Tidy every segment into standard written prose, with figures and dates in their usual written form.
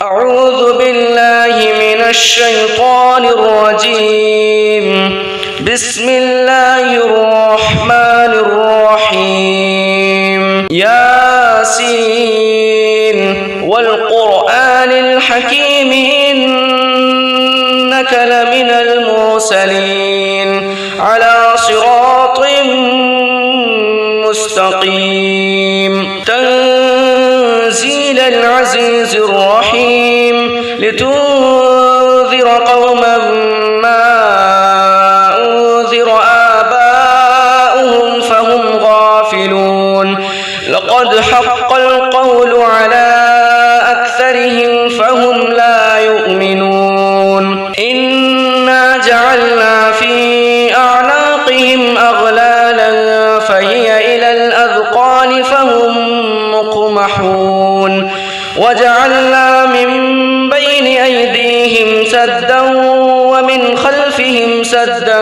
أعوذ بالله من الشيطان الرجيم. بسم الله الرحمن الرحيم. ياسين والقرآن الحكيم إنك لمن المرسلين على صراط مستقيم. تنزيل العزيز الرحيم لتنذر قوما ما أنذر آباؤهم فهم غافلون. لقد حق القول على أكثرهم فهم لا يؤمنون. إنا جعلنا في أعناقهم أغلالا فهي إلى الأذقان فهم مقمحون. وجعلنا من بين أيديهم سدا ومن خلفهم سدا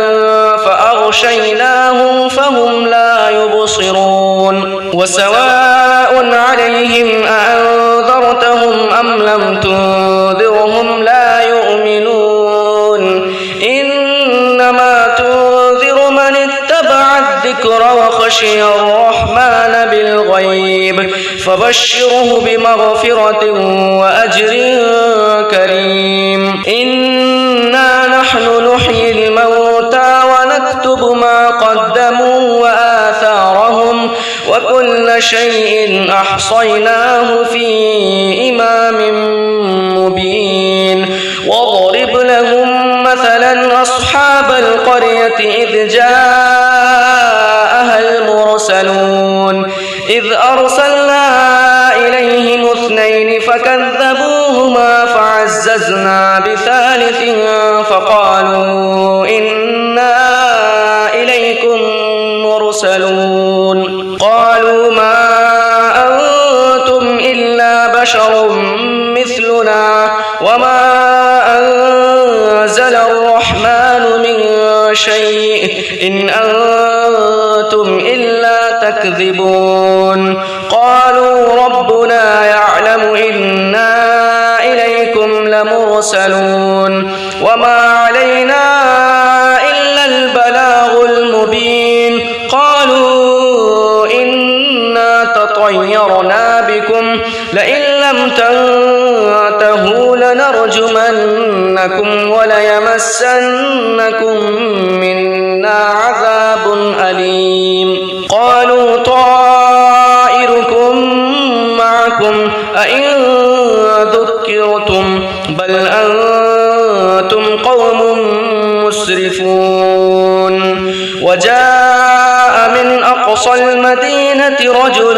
فأغشيناهم فهم لا يبصرون. وسواء عليهم أأنذرتهم أم لم تنذرهم لا يؤمنون. إنما تنذر من اتبع الذكر وخشي الرحمن بالغيب فبشره بمغفرة وأجر كريم. إنا نحن نحيي الموتى ونكتب ما قدموا وآثارهم وكل شيء أحصيناه في إمام مبين. واضرب لهم مثلا أصحاب القرية إذ جاءها المرسلون إذ أرسلنا إليهم اثنين فكذبوهما فعززنا بثالث فقالوا إنا إليكم مرسلون. قالوا ما أنتم إلا بشر مثلنا وما أنزل الرحمن من شيء إن أنتم إلا تكذبون. قالوا ربنا يعلم إنا إليكم لمرسلون وما علينا إلا البلاغ المبين. قالوا إنا تطيرنا بكم لئن لم تنتهوا لنرجمنكم وليمسنكم منا عذاب أليم. قالوا طائركم معكم أئن ذكرتم بل أنتم قوم مسرفون. وجاء من أقصى المدينة رجل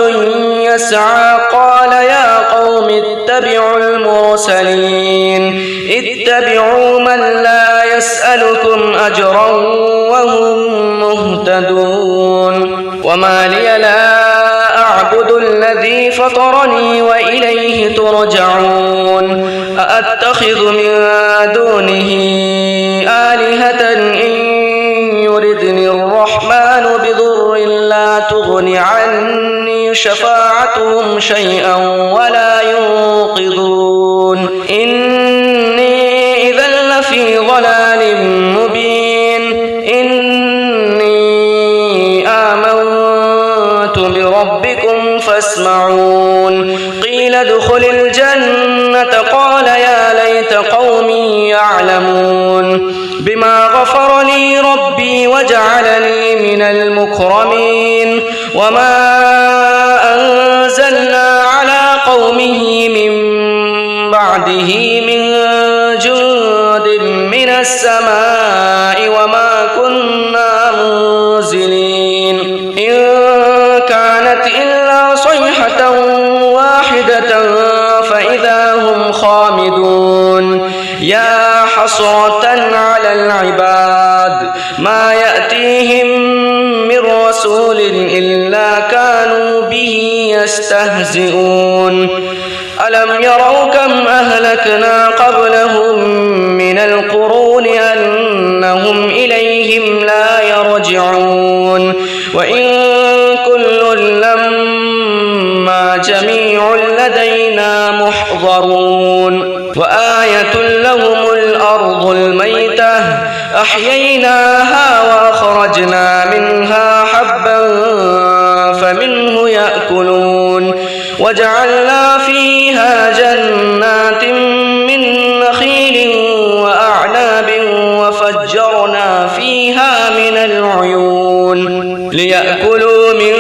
يسعى قال يا قوم اتبعوا المرسلين اتبعوا من لا يسألكم أجرا وهم مهتدون. وما لي لا أعبد الذي فطرني وإليه ترجعون. أأتخذ من دونه آلهة إن يردني الرحمن بضر لا تغن عني شفاعتهم شيئا ولا ينقذون. إني إذا لفي ضلال مبين. إني آمنت بربكم فاسمعون. قيل ادخل الجنة قال يا ليت قومي يعلمون بما غفر لي ربي وجعلني من المكرمين. وما أنزلنا على قومه من بعده من جند من السماء وما كنا منزلين. إن كانت إلا صيحة واحدة فإذا هم خامدون. يا حسرة على العباد ما يأتيهم من رسول إلا كانوا به يستهزئون. ألم يروا كم أهلكنا قبلهم من القرون أنهم إليهم لا يرجعون. وإن كل لما جميع لدينا محضرون. وآية لهم الأرض الميتة أحييناها وأخرجنا منها حبا فمنه يأكلون وجعلنا فيها جنات من نخيل وأعناب وفجرنا فيها من العيون ليأكلوا من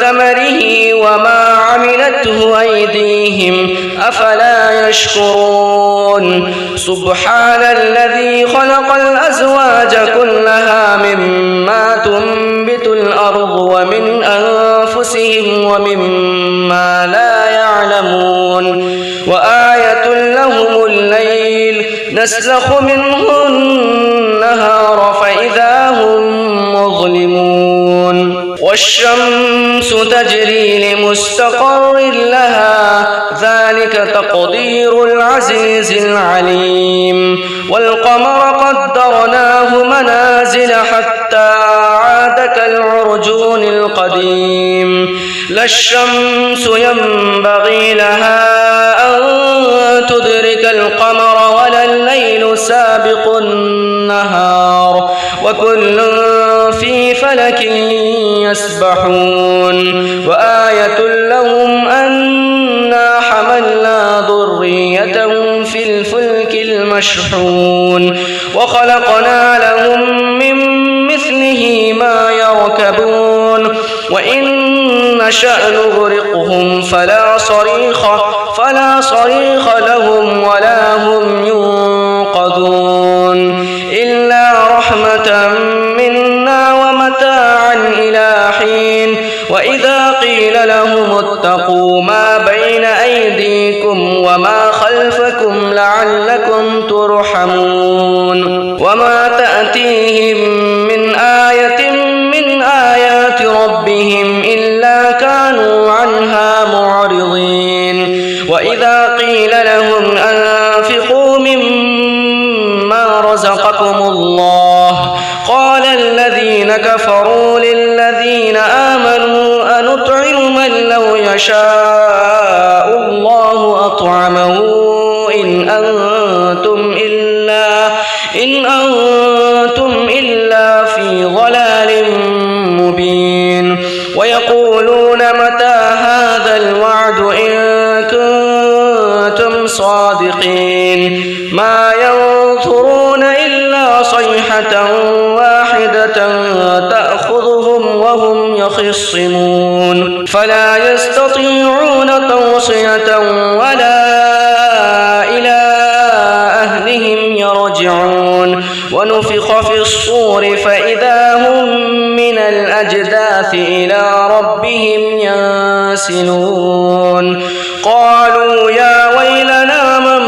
ثمره وما عملته أيديهم أفلا يشكرون سبحان الذي خلق الأزواج كلها مما تنبت الأرض ومن أنفسهم ومما لا يعلمون وآية لهم الليل نسلخ منه النهار فإذا هم مظلمون والشمس تجري لمستقر لها ذلك تقدير العزيز العليم والقمر قدرناه منازل حتى عاد كالعرجون القديم لا الشمس ينبغي لها أن تدرك القمر ولا الليل سابق النهار وكل في فلك يسبحون وآية لهم أنا حملنا ذريتهم في الفلك المشحون وخلقنا لهم من مثله ما يركبون وإن نشأ نغرقهم فلا صريخ لهم ولا هم ينقذون إلا رحمة منا ومتاعا إلى حين وإذا قيل لهم اتقوا ما بين أيديكم وما خلفكم لعلكم ترحمون وما تأتيهم من آية من آيات ربهم إلا كانوا عنها معرضين وإذا قيل لهم أنفقوا مما رزقكم الله قال الذين كفروا للذين آمنوا أنطعم من لو يشاء الله أطعمه إن أنتم إلا في ضلال مبين ويقولون متى هذا الوعد إن كنتم صادقين ما ينظرون إلا صيحة واحدة تأخذهم وهم يخصمون فلا يستطيعون توصية ولا إلى أهلهم يرجعون ونفخ في الصور فإذا هم من الأجداث إلى ربهم ينسلون قالوا يا ويلنا من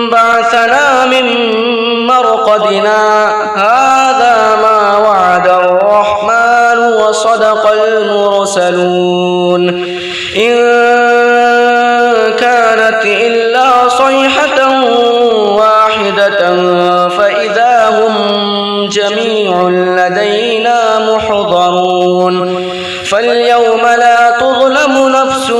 بعثنا من مرقدنا هذا ما وعد الرحمن وصدق المرسلون إن كانت إلا صيحة واحدة فإذا هم جميع لدينا محضرون فاليوم لا تظلم نفس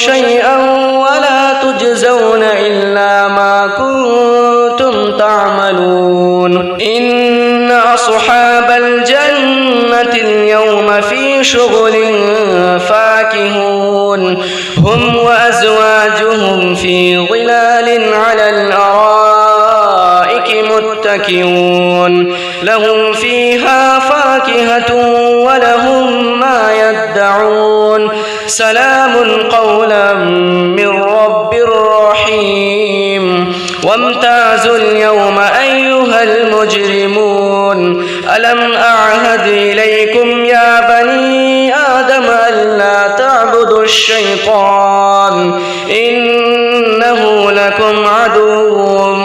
شيئا ولا تجزون إلا ما كنتم تعملون إن أصحاب الجنة اليوم في شغل فاكهون هم وأزواجهم في ظلال على الأرائك متكئون لهم فيها فاكهة ولهم ما يدعون سلام قولا من رب رحيم وامتازوا اليوم أيها المجرمون ألم أعهد إليكم يا بني آدم ألا تعبدوا الشيطان إنه لكم عدو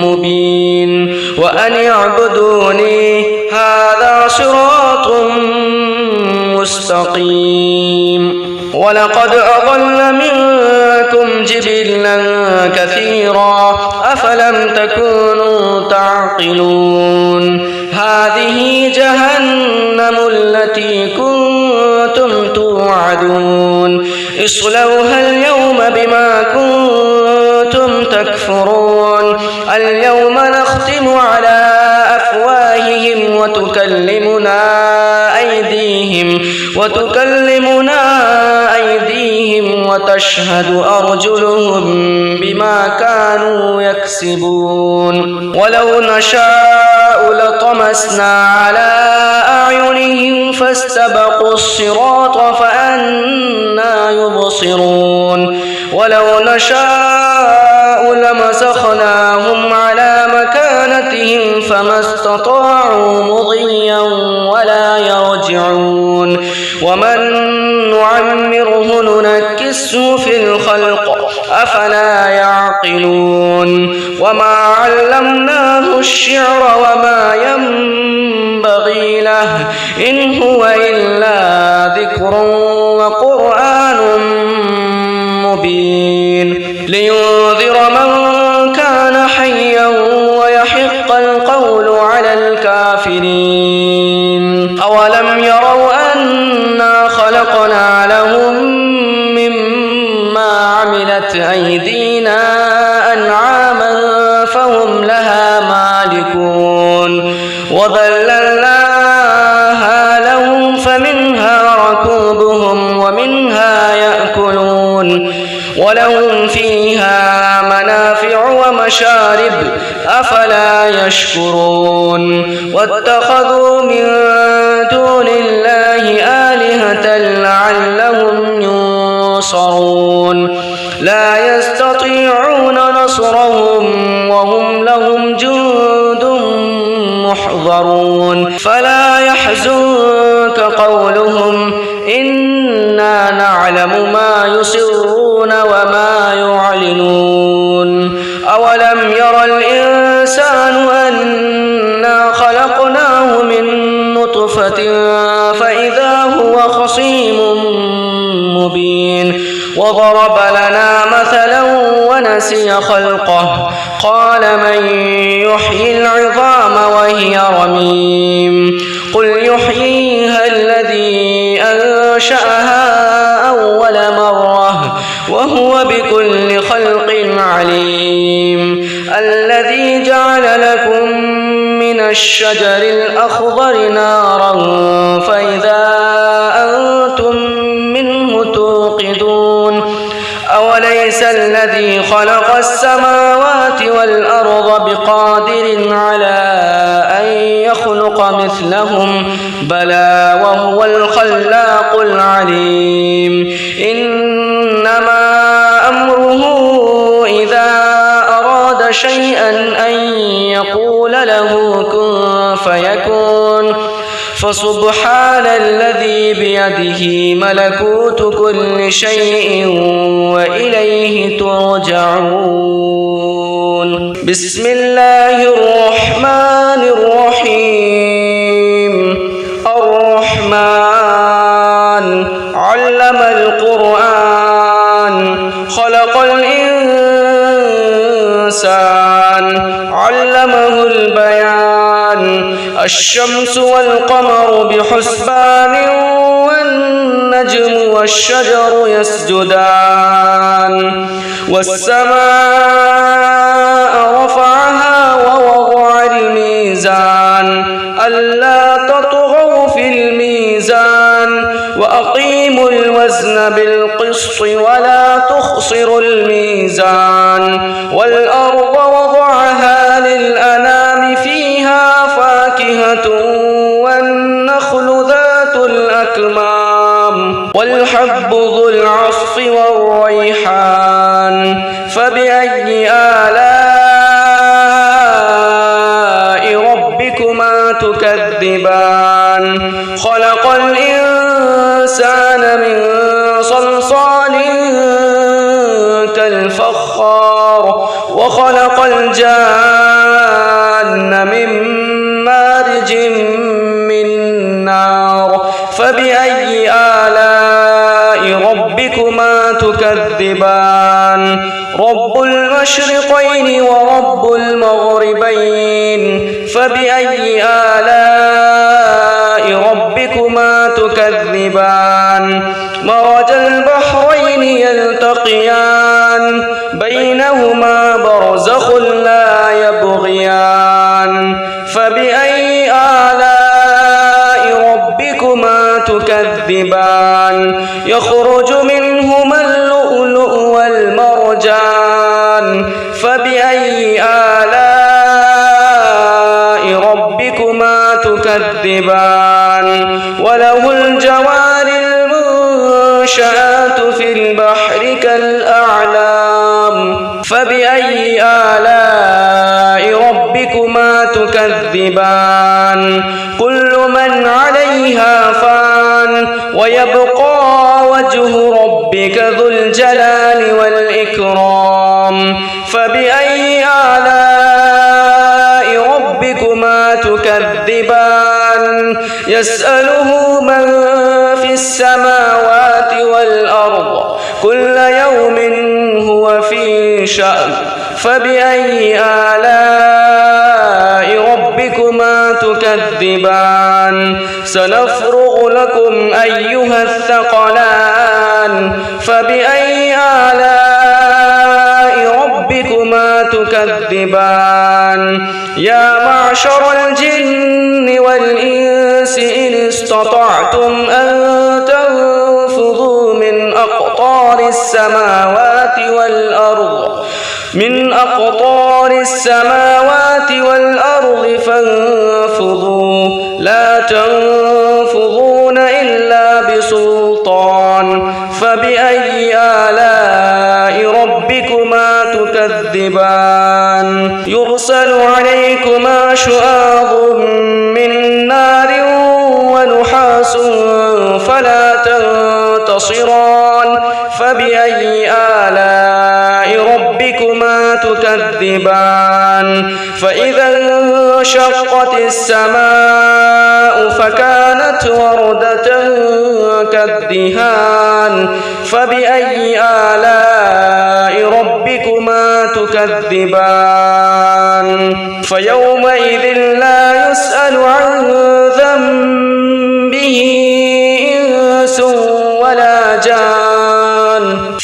مبين وأن اعبدوني هذا صراط مستقيم ولقد أضل منكم جبلا كثيرا أفلم تكونوا تعقلون هذه جهنم التي كنتم توعدون اصلوها اليوم بما كنتم تكفرون اليوم نختم على أفواههم وتكلمنا أيديهم وتشهد أرجلهم بما كانوا يكسبون ولو نشاء لطمسنا على أعينهم فاستبقوا الصراط فأنى يبصرون ولو نشاء لمسخناهم على مكانتهم فما استطاعوا مضيا ولا يرجعون ومن نعمره ننكسه في الخلق أفلا يعقلون وما علمناه الشعر وما ينبغي له إن هو إلا ذكر وقرآن مبين لينذر من كان حيا ويحق القول على الكافرين أولم يروا أنا خلقنا لهم مما عملت أيدينا أنعاما فهم لها مالكون وذللناها لهم فمنها ركوبهم ومنها يأكلون ولهم فيها منافع ومشارب أفلا يشكرون واتخذوا من دون الله آلهة لعلهم ينصرون لا يستطيعون نصرهم وهم لهم جند محضرون فلا يحزنك قولهم إنا نعلم ما يسرون وما يعلنون أولم ير الإنسان أنا خلقناه من نطفة فإذا هو خصيم مبين وضرب لنا مثلا ونسي خلقه قال من يحيي العظام وهي رميم قل يحييها الذي أنشأها أول مرة وهو بكل خلق عليم الذي جعل لكم من الشجر الأخضر نارا فإذا أنتم منه توقدون أوليس الذي خلق السماوات والأرض بقادر على أن يخلق مثلهم بلى وهو الخلاق العليم إنما أمره إذا أراد شيئا أن يقول له كن فيكون فسبحان الذي بيده ملكوت كل شيء وإليه ترجعون بسم الله الرحمن الرحيم الرحمن علم القرآن خلق الإنسان علمه البيان الشمس والقمر بحسبان والنجم والشجر يسجدان والسماء رفعها ووضع الميزان ألا تطغوا في الميزان وأقيموا الوزن بالقسط ولا تخسروا الميزان والأرض وضعها للأنام فيها فاكهة والنخل ذات الأكمام والحب ذو العصف والريحان فبأي آلاء ربكما تكذبان خلق الإنسان من صلصال كالفخار وخلق الجان من مارج من نار فبأي آلاء ربكما تكذبان رب المشرقين ورب المغربين فبأي آلاء ربكما تكذبان مرج البحرين يلتقيان بينهما تكذبان وله الجوار المنشآت في البحر كالأعلام فبأي آلاء ربكما تكذبان كل من عليها فان ويبقى وجه ربك ذو الجلال والإكرام فبأي آلاء ربكما تكذبان يسأله من في السماوات والأرض كل يوم هو في شأن فبأي آلاء ربكما تكذبان سنفرغ لكم أيها الثقلان فبأي آلاء ربكما تكذبان يا معشر الجن والإنس إن استطعتم أن تنفذوا من أقطار السماوات والأرض فانفذوا لا تنفذون إلا بسلطان فبأي آلاء ربكما تكذبان يرسل عليكما شواظ من نار ونحاس فلا تنتصران فبأي آلاء ربكما تكذبان فإذا انشقت السماء فكانت وردة كالدهان فبأي آلاء ربكما تكذبان فيومئذ لا يسأل عن ذنبه إنس ولا جان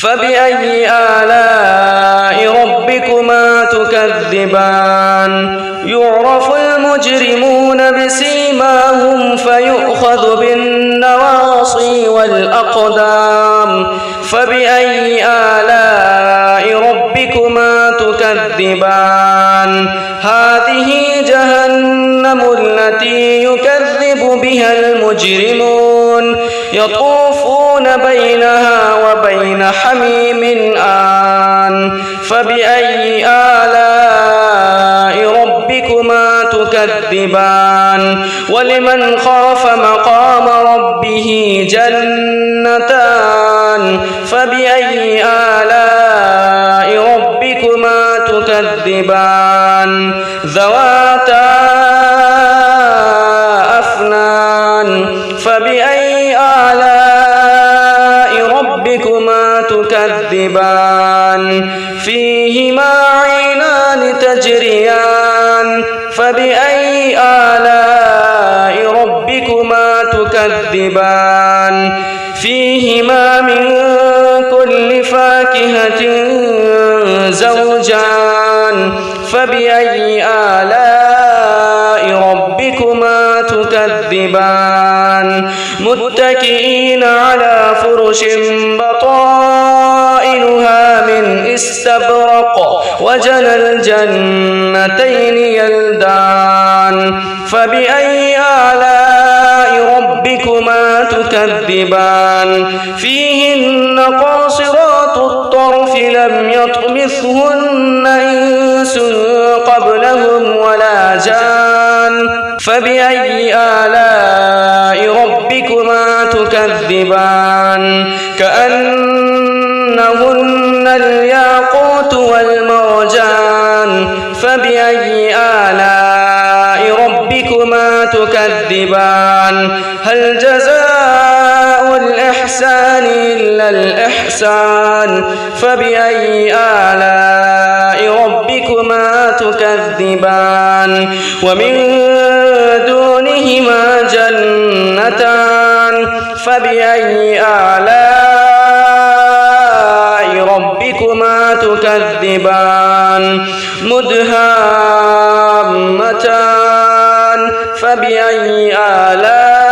فبأي آلاء ربكما تكذبان يعرف المجرمون بسيماهم فيؤخذ بالنواصي والأقدام فبأي آلاء ربكما تكذبان هذه جهنم التي يكذب بها المجرمون يطوفون بينها وبين حميم آن فبأي آلاء ربكما تكذبان ولمن خاف مقام ربه جنتان فبأي آلاء ربكما تكذبان ذواتا أفنان فبأي آلاء ربكما تكذبان فيهما عينان تجريان فبأي آلاء ربكما تكذبان فيهما من كل فاكهة زوجان فبأي آلاء ربكما تكذبان متكئين على فرش بطائنها من استبرق وجنى الجنتين يلدان فبأي آلاء ربكما تكذبان فيهن قاصرات الطرف لم يطمثهن إنس قبلهم ولا جان فبأي آلاء ربكما تكذبان كأنهن الياقوت والمرجان فبأي آلاء ربكما تكذبان هل جزاء الإحسان إلا الإحسان فبأي آلاء ربكما تكذبان ومن دونهما جنتان فبأي آلاء ربكما تكذبان مدهامتان فبأي آلاء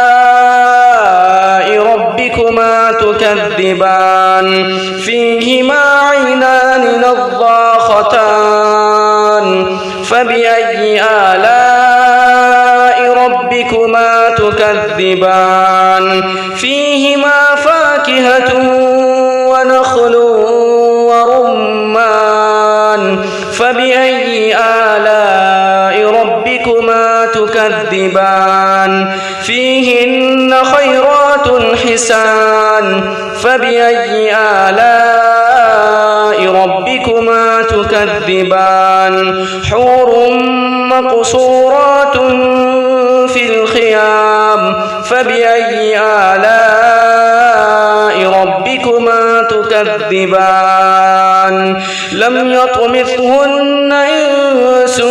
ربكما تكذبان فيهما عينان نضاختان فبأي آلاء ربكما تكذبان فيهما فاكهة ونخل ورمان فبأي آلاء ربكما تكذبان فيهن خيرات حسان فبأي آلاء ربكما تكذبان حور مقصورات في الخيام فبأي آلاء ربكما تكذبان لم يطمثهن إنس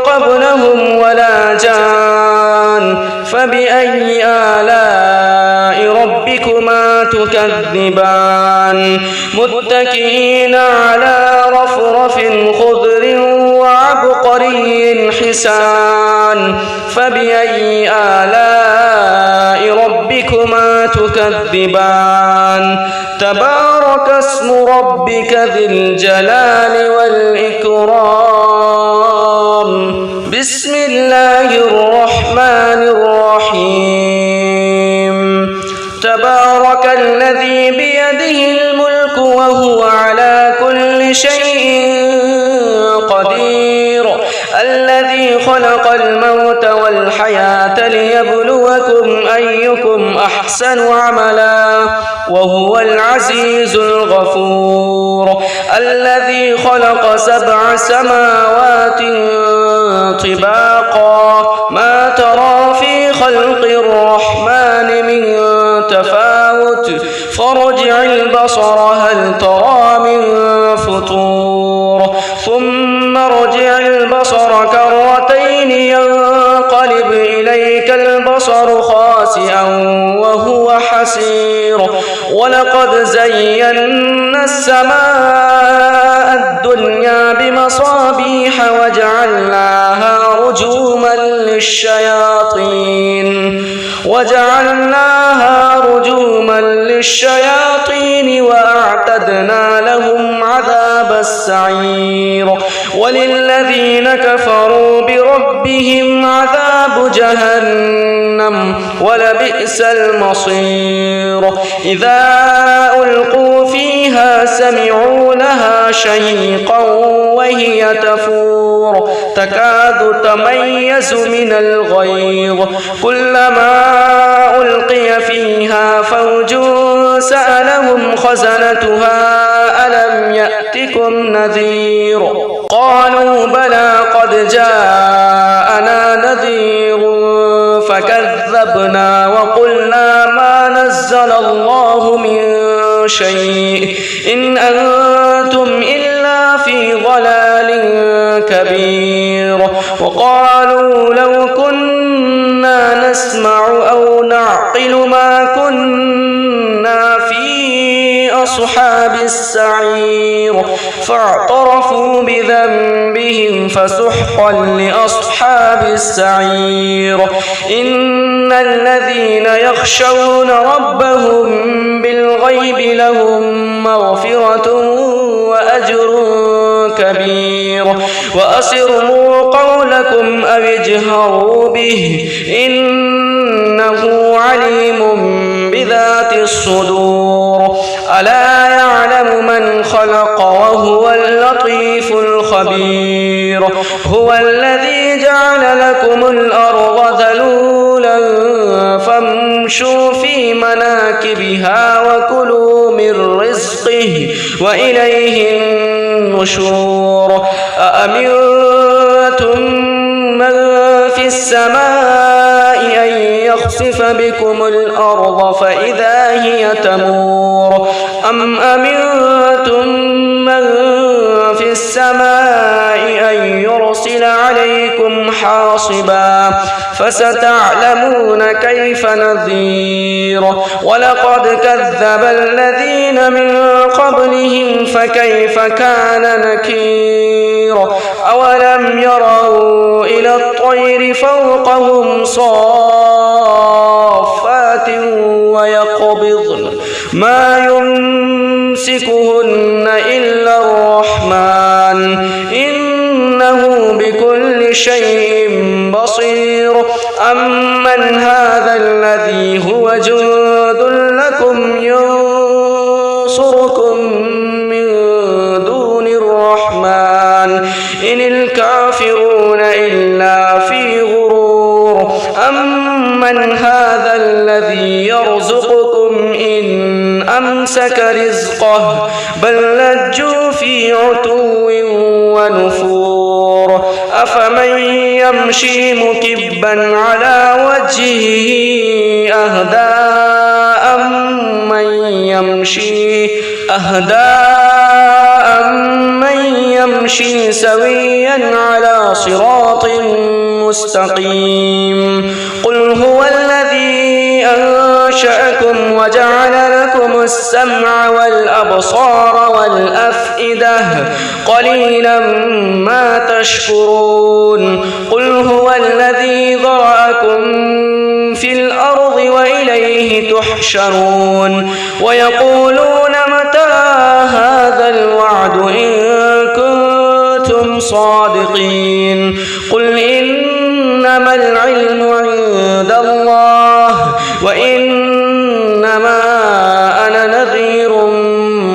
قبلهم ولا جان فبأي آلاء ربكما تكذبان متكئين على رفرف خضر وعبقري حسان فبأي آلاء ربكما تكذبان تبارك اسم ربك ذي الجلال والإكرام بسم الله الرحمن الرحيم تبارك الذي بيده الملك وهو على كل شيء قدير الذي خلق الموت والحياة ليبلوكم أيكم أحسن عملا وهو العزيز الغفور الذي خلق 7 سماوات طباقا ما ترى في خلق الرحمن من تفاوت فارجع البصر هل ترى من فطور ثم ارجع البصر كرتين ينقلب إليك البصر خاسئا وهو حسير ولقد زينا السماء الدنيا بمصابيح وجعلناها رجوما للشياطين وأعتدنا لهم عذاب السعير وللذين كفروا بربهم عذاب جهنم ولبئس المصير إذا ألقوا فيها سمعوا لها شهيقا وهي تفور تكاد تميز من الغيظ كلما ألقي فيها فوج سألهم خزنتها ألم يأتكم نذير قالوا بلى قد جاءنا نذير فكذبنا وقلنا ما نزل الله من شيء إن أنتم إلا في ضلال كبير وقالوا لو كنا نسمع أو نعقل ما كنا في أصحاب السعير فاعترفوا بذنبهم فسحقا لأصحاب السعير إن الذين يخشون ربهم بالغيب لهم مغفرة وأجر كبير وأسروا قولكم أو اجهروا به إنه عليم بذات الصدور ألا يعلم من خلق وهو اللطيف الخبير هو الذي جعل لكم الأرض ذلولا فامشوا في مناكبها وكلوا من رزقه وإليه النشور أأمنتم من في السماء أن يخسف بكم الأرض فإذا هي تمور أم أمنتم من في السماء أن يرسل عليكم حاصبا فستعلمون كيف نذير ولقد كذب الذين من قبلهم فكيف كان نكير أولم يروا إلى الطير فوقهم صافات ويقبضن ما يمسكهن إلا الرحمن إنه بكل شيء بصير أمن هذا الذي الذي هو جند لكم ينصركم من دون الرحمن إن الكافرون إلا في غرور أمن هذا الذي يرزقكم إن أمسك رزقه بل لجوا في عتو ونفور أفمن يمشي مكبا على وجهه أهدى أمن يمشي سويا على صراط مستقيم قل هو الذي أنشأكم وجعل لكم السمع والأبصار والأفئدة قليلا ما تشكرون قل هو الذي ذرأكم في الأرض وإليه تحشرون ويقولون متى هذا الوعد إن كنتم صادقين قل إنما العلم عند الله وإنما أنا نذير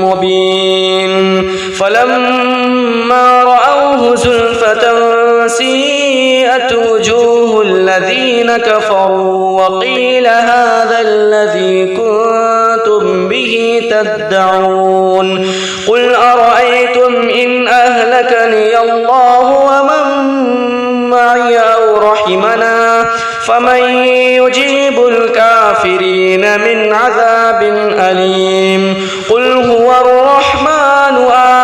مبين فلما رأوه زلفة سيئت وجوه الذين كفروا وقيل هذا الذي كنتم به تدعون قل أرأيتم إن أهلكني الله ومن معي أو رحمنا فمن يجيب الكافرين من عذاب أليم قل هو الرحمن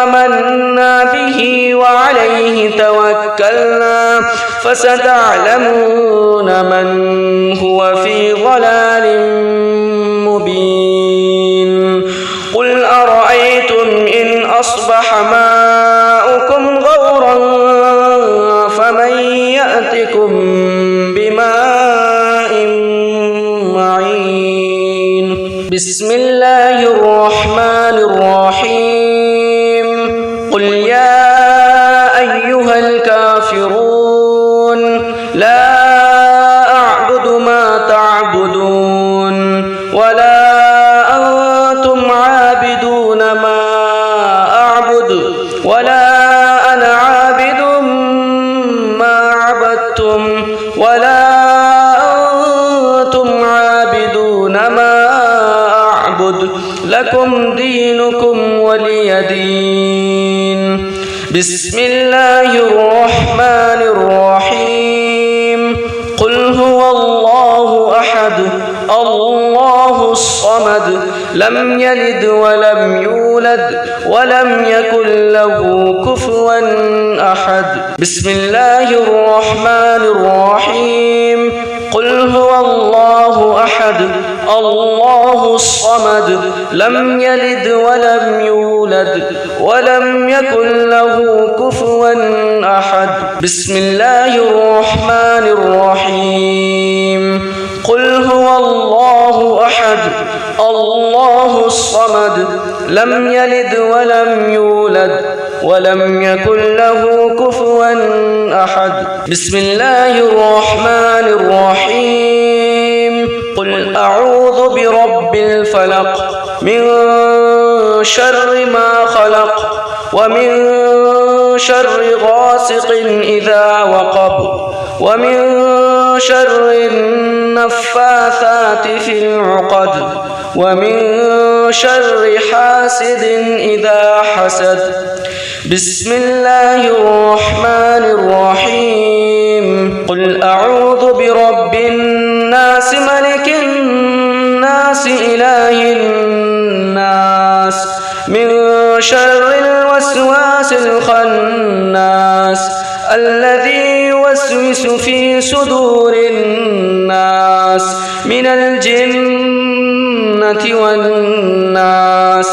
آمنا به وعليه توكلنا فستعلمون من هو في ضلال مبين قل أرأيتم إن أصبح ماؤكم غورا فمن يأتكم بماء معين بسم الله الرحمن الرحيم قل يا أيها الكافرون لا أعبد ما تعبدون ولا أنتم عابدون ما أعبد ولا أنا عابد ما عبدتم ولا أنتم عابدون ما أعبد لكم دينكم ولي دين بسم الله الرحمن الرحيم قل هو الله أحد الله الصمد لم يلد ولم يولد ولم يكن له كفوا أحد بسم الله الرحمن الرحيم قل هو الله أحد الله الصمد لم يلد ولم يولد ولم يكن له كفوا أحد بسم الله الرحمن الرحيم قل هو الله أحد الله الصمد لم يلد ولم يولد ولم يكن له كفوا أحد بسم الله الرحمن الرحيم قل أعوذ برب الفلق من شر ما خلق ومن شر غاسق إذا وقب ومن شر النفاثات في العقد ومن شر حاسد إذا حسد بسم الله الرحمن الرحيم قل أعوذ برب الناس ملك الناس إله الناس من شر الوسواس الخناس الذي يوسوس في صدور الناس من الجنة والناس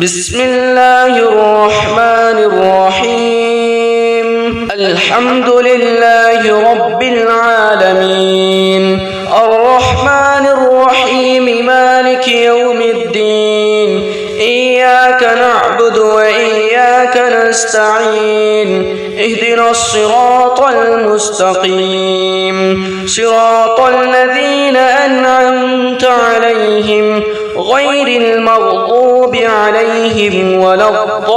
بسم الله الرحمن الرحيم الحمد لله رب العالمين الرحمن الرحيم مالك يوم الدين إياك نعبد وإياك نستعين اهدنا الصراط المستقيم صراط الذين أنعمت عليهم غير المغضوب عليهم ولا الضالين.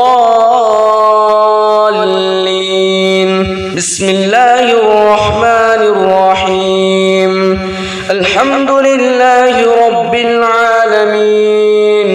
بسم الله الرحمن الرحيم. الحمد لله رب العالمين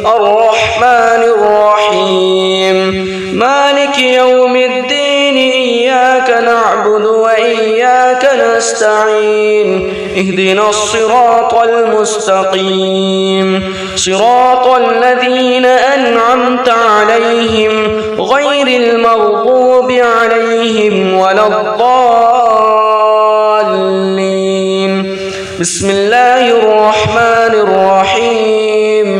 الرحمن الرحيم مالك يوم الدين إياك نعبد وإياك نستعين اهدنا الصراط المستقيم صراط الذين أنعمت عليهم غير المغضوب عليهم ولا الضالين. بسم الله الرحمن الرحيم.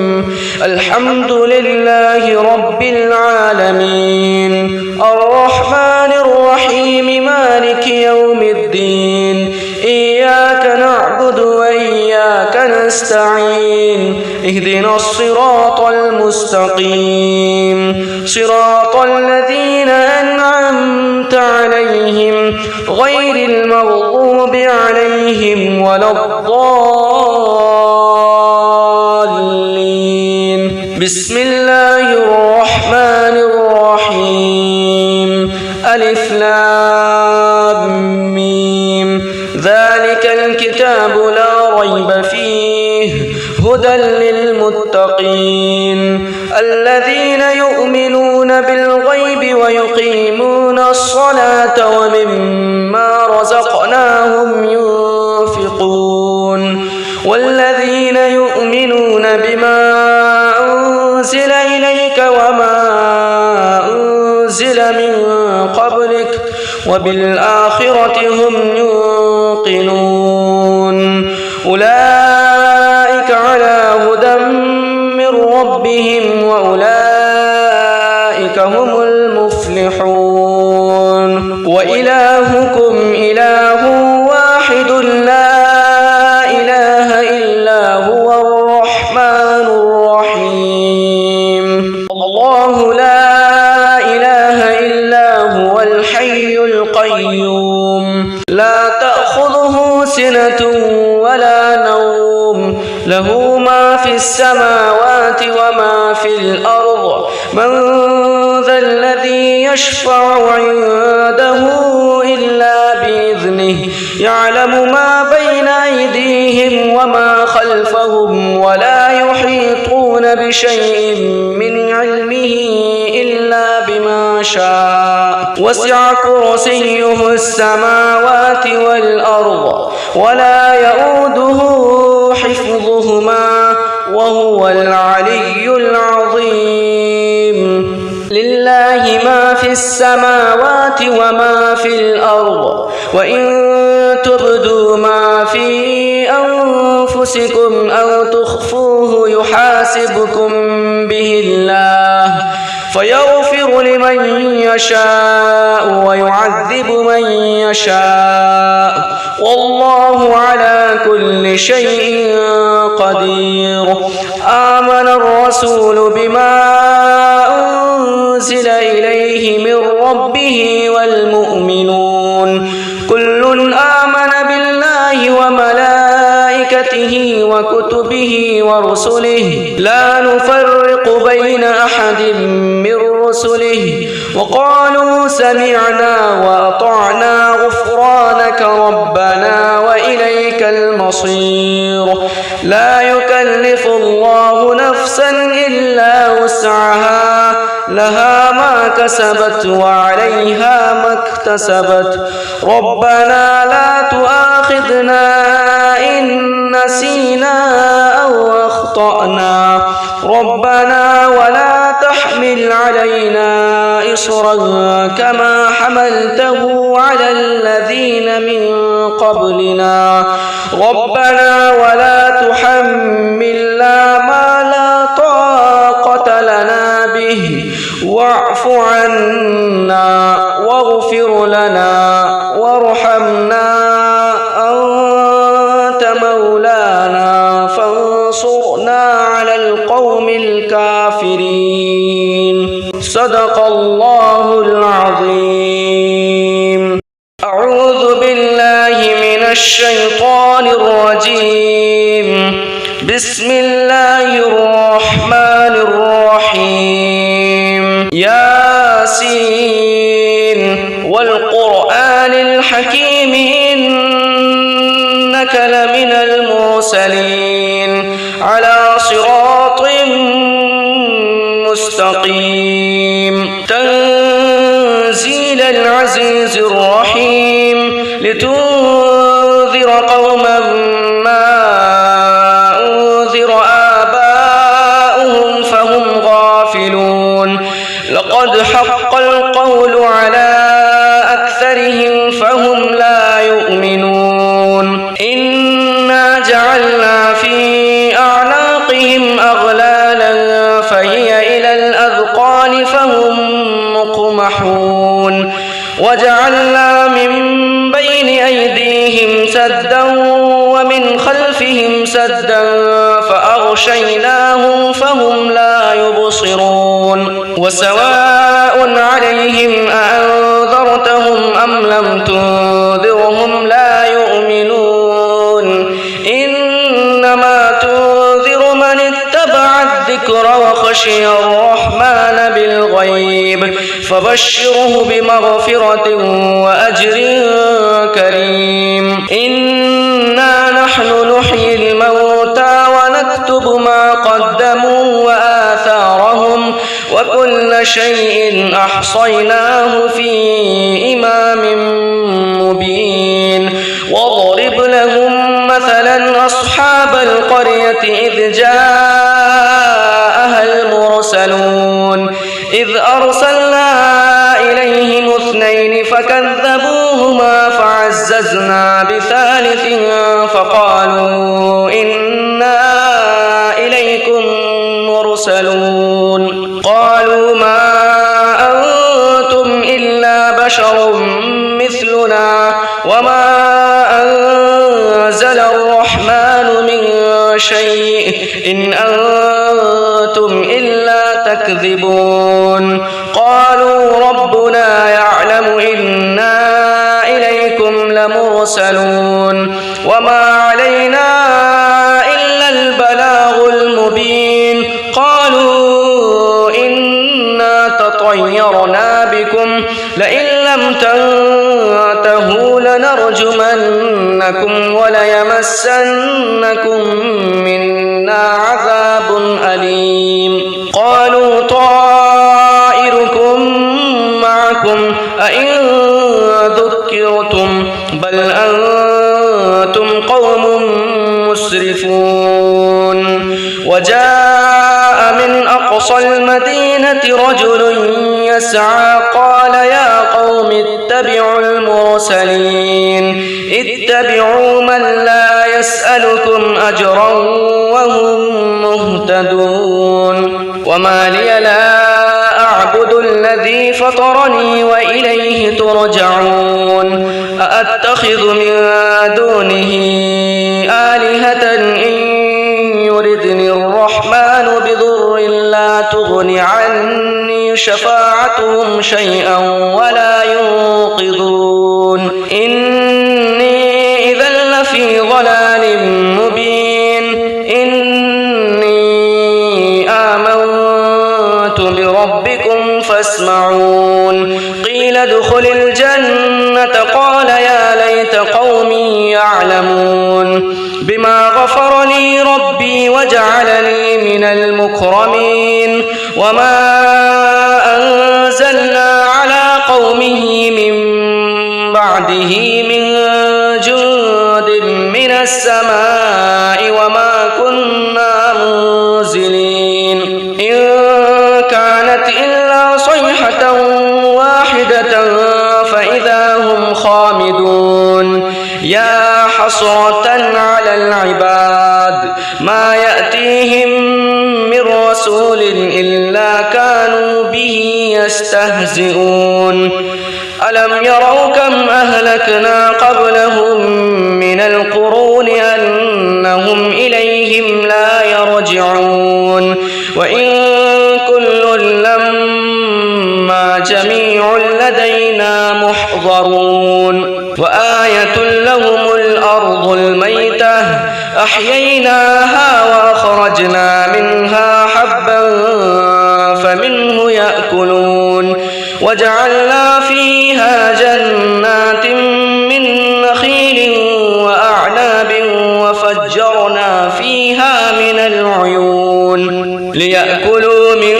الحمد لله رب العالمين الرحمن الرحيم مالك يوم الدين إياك نعبد وإياك نستعين اهدنا الصراط المستقيم صراط الذين أنعمت عليهم غير المغضوب عليهم ولا الضالين. بسم الله الرحمن الرحيم. ألف لام ميم. ذلك الكتاب لا ريب فيه هدى للمتقين الذين يؤمنون بالغيب ويقيمون الصلاة ومما رزقناهم ينفقون والذين يؤمنون بما أنزل إليك وما أنزل من قبلك وبالآخرة هم يوقنون أولئك على هدى من ربهم وأولئك هم المفلحون. وإلهكم إله واحد لا إله إلا هو الرحمن الرحيم. الله لا إله إلا هو الحي القيوم لا تأخذه سنة ولا نوم له ما في السماوات وما في الأرض من ذا الذي يشفع عنده إلا بإذنه يعلم ما بين أيديهم وما خلفهم ولا يحيطون بشيء من علمه إلا بما شاء وسع كرسيه السماوات والأرض ولا يؤوده حفظهما وهو العلي العظيم. لله ما في السماوات وما في الأرض وإن تبدوا ما في أنفسكم أو تخفوه يحاسبكم به الله فيغفر لمن يشاء ويعذب من يشاء والله على كل شيء قدير. آمن الرسول بما أنزل إليه من ربه والمؤمنون كل آمن بالله وملائكته وكتبه ورسله لا نفرق بين أحد من رسله وقالوا سمعنا وأطعنا غفرانك ربنا وإليك المصير. لا يكلف الله نفسا إلا وسعها لها ما كسبت وعليها ما اكتسبت ربنا لا تؤاخذنا إن نسينا أو أخطأنا ربنا ولا تحمل علينا إصرا كما حملته على الذين من قبلنا ربنا ولا تحملنا ما لا طاقة لنا به واعف عنا واغفر لنا وارحمنا أنت مولانا فانصرنا على القوم الكافرين. صدق الله العظيم. الشيطان الرجيم. بسم الله الرحمن الرحيم. ياسين والقرآن الحكيم إنك لمن المرسلين على صراط مستقيم. تنزيل العزيز الرحيم لتنذر قوما ما أنذر آباؤهم فهم غافلون. لقد حق القول على أكثرهم فهم لا يؤمنون. إنا جعلنا في أعناقهم أغلالا فهي إلى الأذقان فهم مقمحون. وجعلنا من بين أيديهم سدا ومن خلفهم سدا فأغشيناهم فهم لا يبصرون. وسواء عليهم أأنذرتهم أم لم تنذرهم لا يؤمنون. إنما تنذر من اتبع الذكر وخشي الرحمن بالغيب فبشره بمغفرة وأجر كريم. إنا نحن نحيي الموتى ونكتب ما قدموا وآثارهم وكل شيء أحصيناه في إمام مبين. واضرب لهم مثلا أصحاب القرية إذ جاءها المرسلون إذ أرسلنا إليهم اثنين فكذبوهما فعززنا بثالث فقالوا إنا إليكم مرسلون. قالوا ما أنتم إلا بشر مثلنا وما أنزل الرحمن من شيء إن أنتم إلا تكذبون. قالوا ربنا يعلم إنا إليكم لمرسلون وما علينا إلا البلاغ المبين. قالوا إنا تطيرنا بكم لئن لم تنتهوا لنرجمنكم وليمسنكم منا عذاب أليم. قالوا طائركم معكم أئن ذكرتم بل أنتم قوم مسرفون. وجاء من أقصى المدينة رجل يسعى قال يا قوم اتبعوا المرسلين اتبعوا من لا يسألكم أجرا وهم مهتدون. وما لي لا أعبد الذي فطرني وإليه ترجعون. أأتخذ من دونه آلهة إن يردني الرحمن بضر لا تغن عني شفاعتهم شيئا ولا ينقذون. إني إذا لفي ضلال مبين. إني آمنت بربكم فاسمعون. قيل ادخل الجنة قال يا ليت قومي يعلمون. بما غفر لي ربي وجعلني من المكرمين. وما أنزلنا على قومه من بعده من جند من السماء وما كنا منزلين. إن كانت إلا صيحة واحدة فإذا هم خامدون. يا حسرة على العباد ما يأتيهم من رسول إلا كانوا به يستهزئون. ألم يروا كم أهلكنا قبلهم من القرون أنهم إليهم لا يرجعون. وإن كل لما جميع لدينا محضرون. وآية لهم الأرض الميتة أحييناها وأخرجنا منها حبا فمنه يأكلون وجعلنا فيها جنات من نخيل وأعناب وفجرنا فيها من العيون ليأكلوا من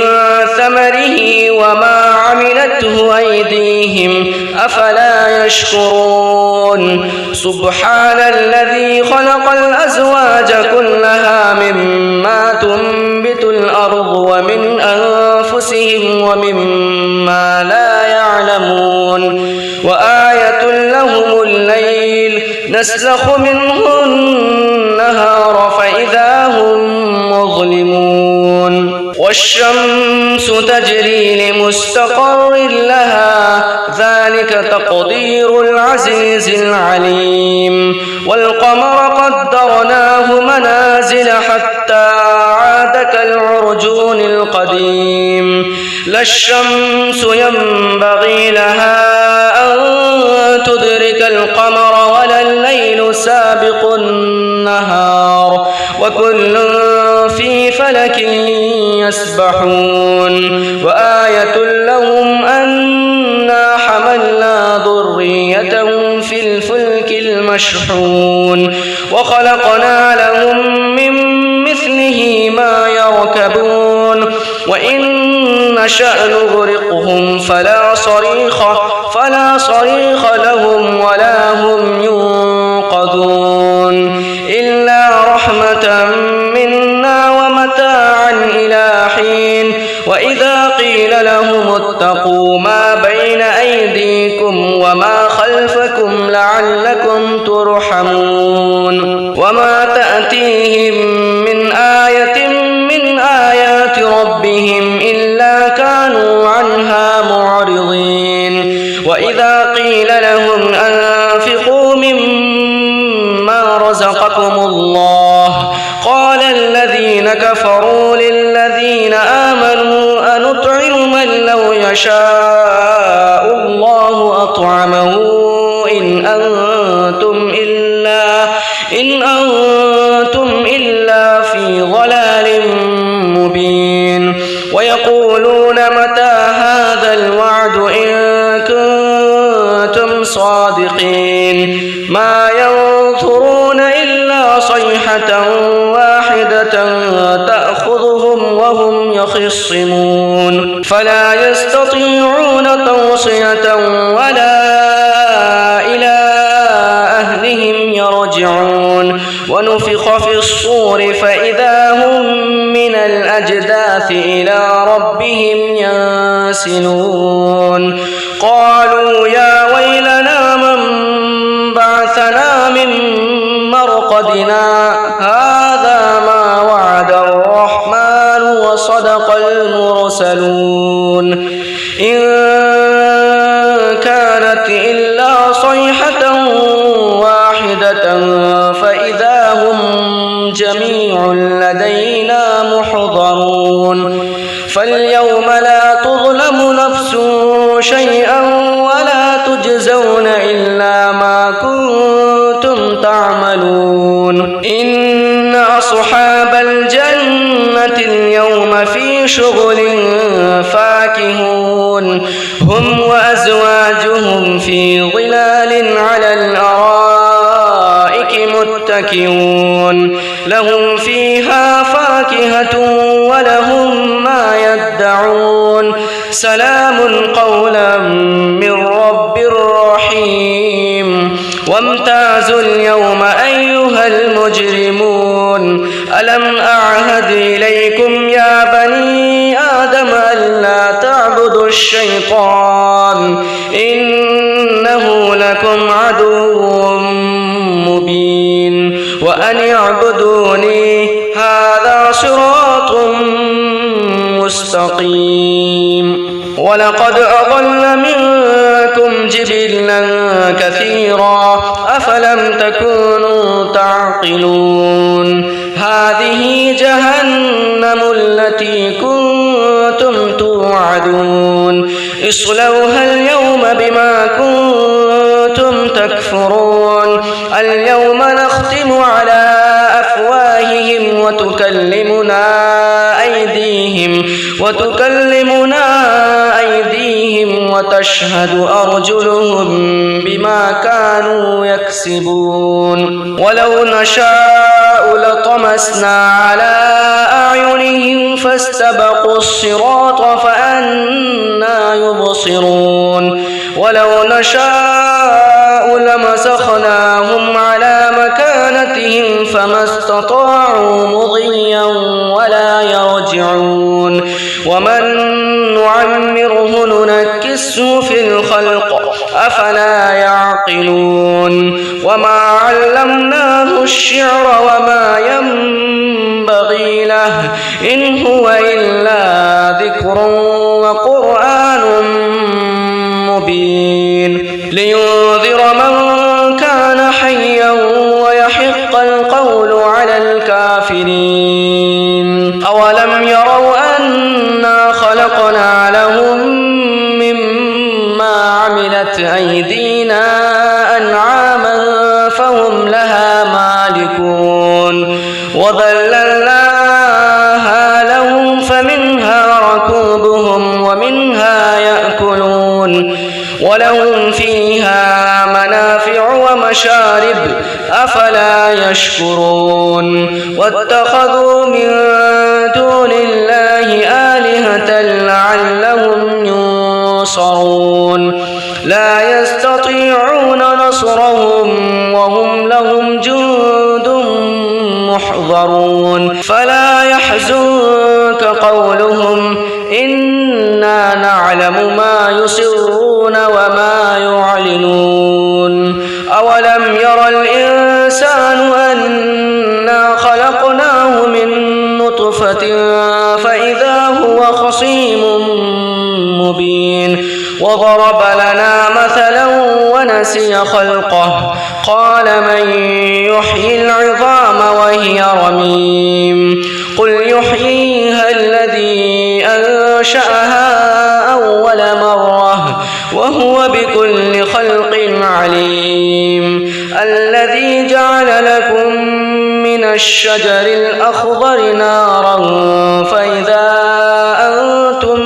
ثمره وما عملته أيديهم أفلا يشكرون سبحان الذي خلق الأزواج كلها مما تنبت الأرض ومن أنفسهم ومما لا يعلمون وآية لهم الليل نسلخ منه النهار فإذا هم مظلمون والشمس تجري لمستقر لها ذلك تقدير العزيز العليم والقمر قدرناه منازل حتى عاد كالعرجون القديم لا الشمس ينبغي لها أن تدرك القمر ولا الليل سابق النهار وكل في فلك يسبحون وآية لهم أنا حملنا ذريتهم في الفلك المشحون وخلقنا لهم من مثله ما يركبون وإن نشأ نغرقهم فلا صريخ لهم ولا هم ينقذون إلا رحمة منا ومتاعا إلى حين وإذا قيل لهم اتقوا ما بين أيديكم وما خلفكم لعلكم ترحمون وما تأتيهم من آية من آيات ربهم إلا كانوا عنها معرضين وإذا قيل لهم أنفقوا مما رزقكم الله قال الذين كفروا للذين آمنوا أنطعم من لو يشاء الله أطعمه إن أنتم إلا في ضلال مبين ويقولون متى هذا الوعد إن كنتم صادقين ما ينظرون إلا صيحة واحدة تأخذهم وهم يخصمون فلا يستطيعون توصية ولا إلى أهلهم يرجعون ونفخ في الصور فإذا هم من الأجداث إلى ربهم ينسلون قالوا يا ويلنا من بعثنا من مرقدنا هذا ما وعد الرحمن وصدق المرسلون إن كانت إلا صيحة واحدة فإذا هم جميع لدينا محضرون فاليوم لا تظلم نفس شيئا ولا تجزون إلا ما كنتم تعملون إن أصحاب الجنة اليوم في شغل فاكهون هم وأزواجهم في ظلال على الأرائك متكئون لهم فيها فاكهة ولهم ما يدعون سلام قولا من رب رحيم وامتازوا اليوم أيها المجرمون ألم أعهد إليكم يا بني آدم ألا تعبدوا الشيطان إنه لكم عدو مبين وأن اعبدوني هذا صراط مستقيم ولقد أضل منكم جبلا كثيرا أفلم تكونوا تعقلون هذه جهنم التي كنتم توعدون اصلوها اليوم بما كنتم تكفرون اليوم نختم على أفواههم وتكلمنا أيديهم وتشهد أرجلهم بما كانوا يكسبون ولو نشاء لطمسنا على أعينهم فاستبقوا الصراط فأنى يبصرون ولو نشاء لمسخناهم على مكانتهم فما استطاعوا مضيا ولا يرجعون ومن نعمره ننكسه في الخلق أفلا يعقلون وما علمناه الشعر وما ينبغي له إن هو إلا ذكر وقرآن مبين لينذر من كان حيا ويحق القول على الكافرين أولم يروا أنا خلقنا لهم مما عملت أيدينا أنعاما فهم لها مالكون وذللناها لهم فمنها ركوبهم ومنها يأكلون ولهم فيها منافع ومشارب أفلا يشكرون واتخذوا من دون الله آلهة لعلهم ينصرون لا يستطيعون نصرهم وهم لهم جند محضرون فلا يحزنك قولهم إنا نعلم ما يسرون وما يعلنون أولم ير الإنسان أنا خلقناه من نطفة فإذا هو خصيم مبين وضرب لنا مثلا ونسي خلقه قال من يحيي العظام وهي رميم قل يحييها الذي أنشأها أول مرة وهو بكل خلق عليم الذي جعل لكم من الشجر الأخضر نارا فإذا أنتم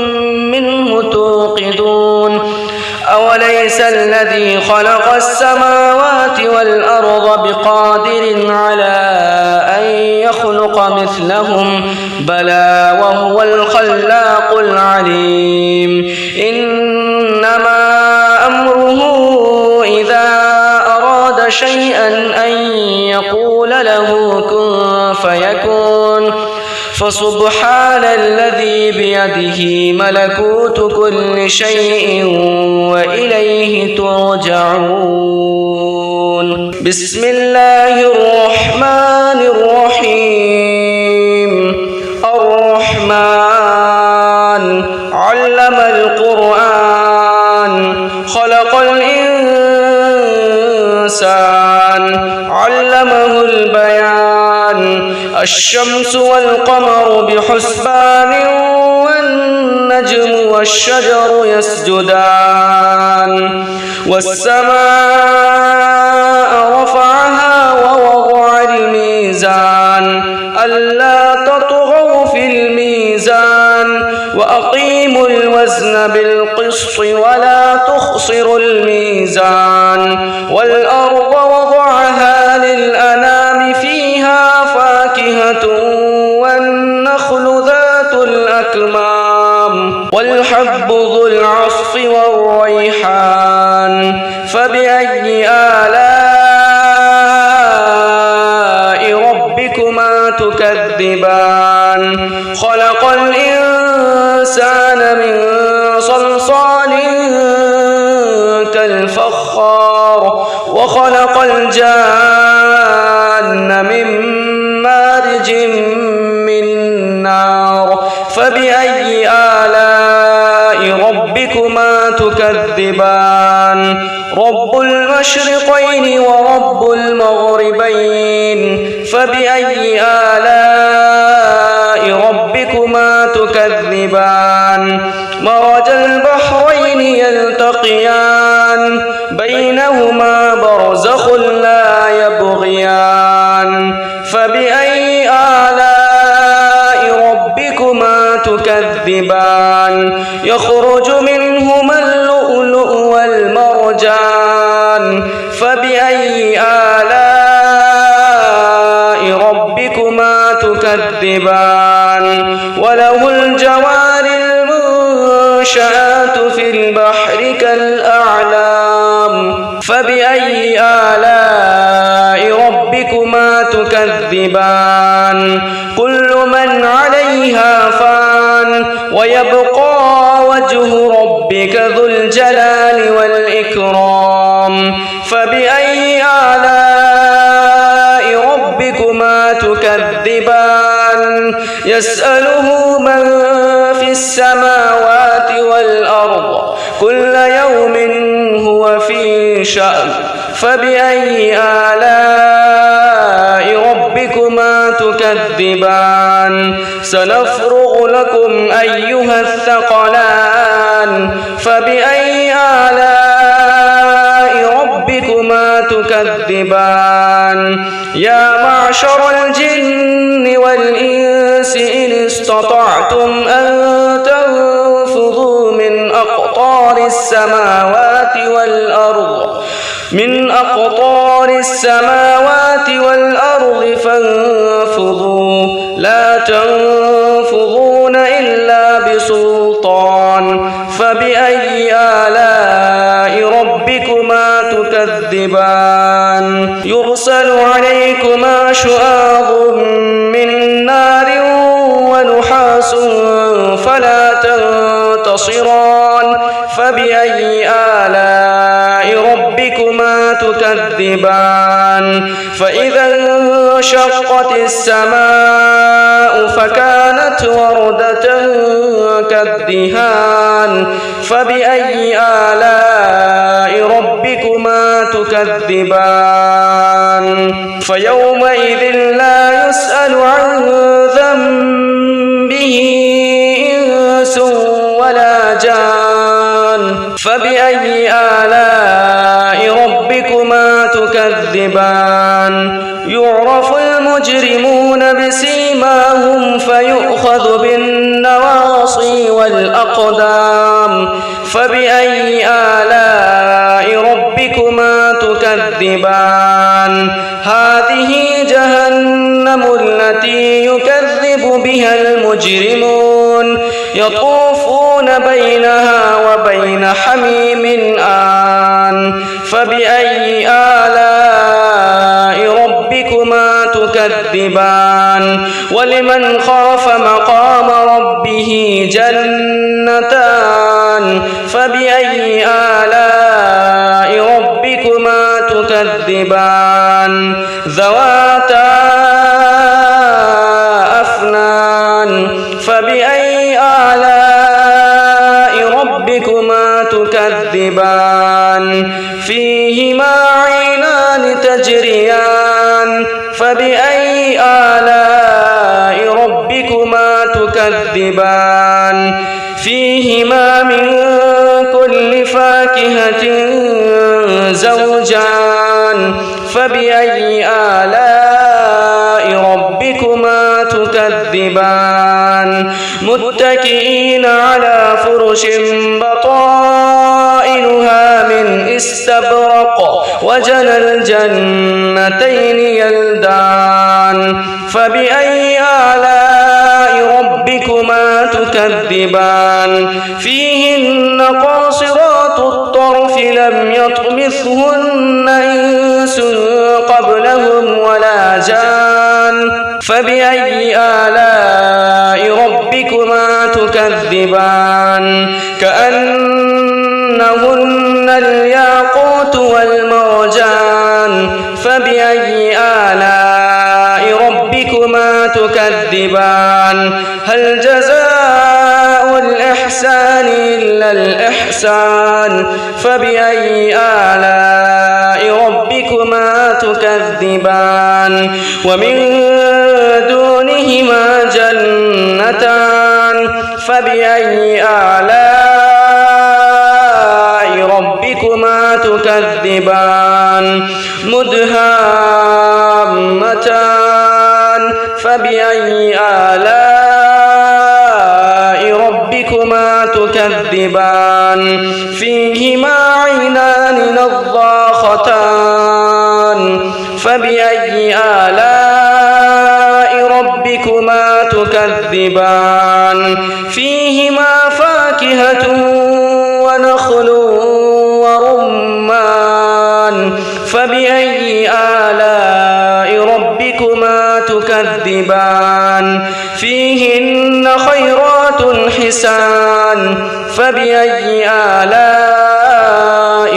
منه توقدون أوليس الذي خلق السماوات والأرض بقادر على أن يخلق مثلهم بلى وهو الخلاق العليم إنما أمره إذا أراد شيئا أن يقول له كن فيكون فسبحان الذي بيده ملكوت كل شيء وإليه ترجعون بسم الله الرحمن الرحيم الرحمن علم القرآن خلق الإنسان علمه البيان الشمس والقمر بحسبان والنجم والشجر يسجدان والسماء رفعها ووضع الميزان ألا تطغوا في الميزان وأقيموا الوزن بالقسط ولا تخسروا الميزان والأرض وضعها للأنام فيها فاكهة والنخل ذات الأكمام والحب ذو العصف والريحان فبأي آلاء ربكما تكذبان خلق الإنسان من صلصال كالفخار وخلق الجان من مارج من نار فبأي آلاء ربكما تكذبان رب المشرقين ورب المغربين فبأي آلاء ربكما تكذبان مرج البحرين يلتقيان بينهما برزخ لا يبغيان فبأي آلاء ربكما تكذبان وله الجوار المنشآت في البحر كالأعلام فبأي آلاء ربكما تكذبان كل من عليها فان ويبقى وجه ربك ذو الجلال والإكرام فبأي آلاء ربكما تكذبان يسأله من في السماوات والأرض كل يوم هو في شأن فبأي آلاء ربكما تكذبان سنفرغ لكم أيها الثقلان فبأي آلاء ربكما تكذبان يا معشر الجن والإنس إن استطعتم أن تنفذوا من أقطار السماوات والأرض فانفذوا لا تنفذون إلا بسلطان فبأي آلاء ربكما تكذبان يرسل عليكما شواظ من نار ونحاس فلا تنتصران فبأي آلاء ربكما تكذبان فإذا انشقت السماء فكانت وردة كالدهان فبأي آلاء ربكما تكذبان فيومئذ لا يسأل عن ذنبه إنس ولا جان فبأي آلاء ربكما تكذبان يعرف المجرمون بسيماهم فيؤخذ بالنواصي والأقدام فبأي آلاء ربكما تكذبان هذه جهنم التي يكذب بها المجرمون يطوفون بينها وبين حميم آن فبأي آلاء ربكما تكذبان ولمن خاف مقام ربه جنتان فبأي آلاء ربكما تكذبان ذواتا أفنان فبأي آلاء ربكما تكذبان فيهما عينان تجريان فبأي آلاء ربكما تكذبان فيهما من كل فاكهة زوجان فبأي آلاء ربكما تكذبان متكئين على فرش بطائنها من استبرق وجنى الجنتين يلدان فبأي آلاء ربكما تكذبان فيهن قاصرات الطرف لم يطمثهن إنس قبلهم ولا جان فبأي آلاء ربكما تكذبان كأنهن الياقوت والمرجان فبأي آلاء ربكما تكذبان هل جزاء الإحسان إلا الإحسان فبأي آلاء ربكما تكذبان ومن دونهما جنتان فبأي آلاء ربكما تكذبان مدهامتان فبأي آلاء ربكما تكذبان فيهما عينان النضاختان فبأي آلاء ربكما تكذبان فيهما فاكهة ونخل ورمان فبأي آلاء ربكما تكذبان فيهن خيرات حسان فبأي آلاء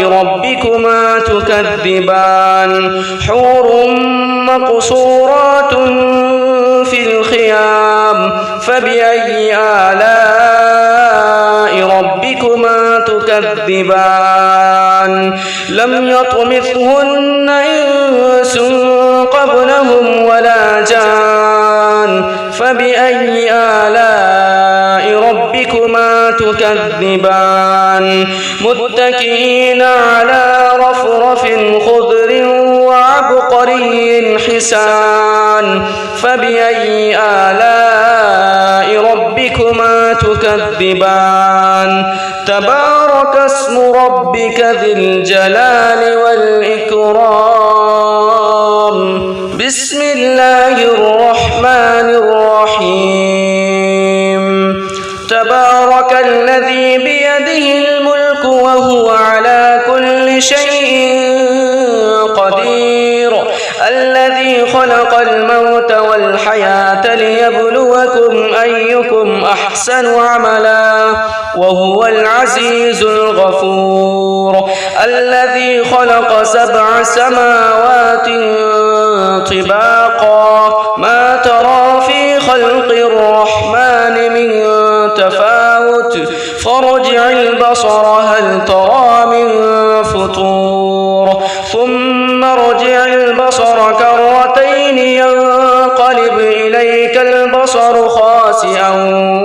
ربكما تكذبان حور مقصورات في الخيام فبأي آلاء ربكما تكذبان لم يطمثهن إنس قبلهم ولا جان فبأي آلاء ربكما تكذبان متكئين على رفرف خضر وعبقري حسان فبأي آلاء ربكما تكذبان تبارك اسم ربك ذي الجلال والإكرام بسم الله الرحمن الرحيم تبارك الذي بيده الملك وهو على كل شيء قدير الذي خلق الموت والحياة ليبلوكم أيكم أحسن عملا وهو العزيز الغفور الذي خلق 7 سماوات طباقا ما ترى في خلق الرحمن من تفاوت فارجع البصر هل ترى من فطور ثم ارجع البصر كرتين ينقلب إليك البصر خاسئا